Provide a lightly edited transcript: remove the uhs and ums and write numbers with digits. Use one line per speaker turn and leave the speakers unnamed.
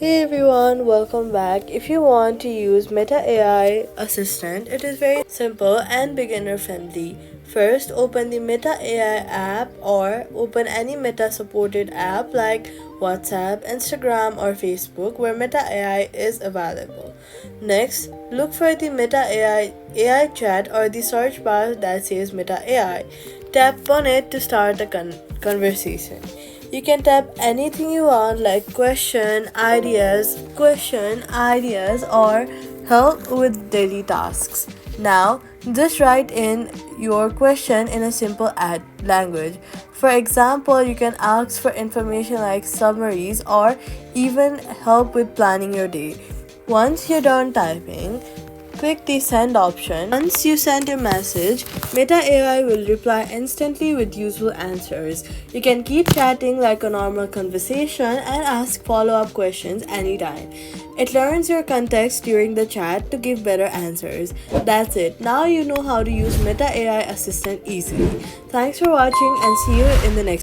Hey everyone, welcome back. If you want to use Meta AI Assistant, it is very simple and beginner friendly. First, open the Meta AI app or open any Meta supported app like WhatsApp, Instagram, or Facebook where Meta AI is available. Next, look for the Meta AI chat or the search bar that says Meta AI. Tap on it to start a conversation. You can tap anything you want like question ideas or help with daily tasks. Now, just write in your question in a simple language. For example, you can ask for information like summaries or even help with planning your day. Once you're done typing, click the send option. Once you send your message, Meta AI will reply instantly with useful answers. You can keep chatting like a normal conversation and ask follow up questions anytime. It learns your context during the chat to give better answers. That's it. Now you know how to use Meta AI Assistant easily. Thanks for watching and see you in the next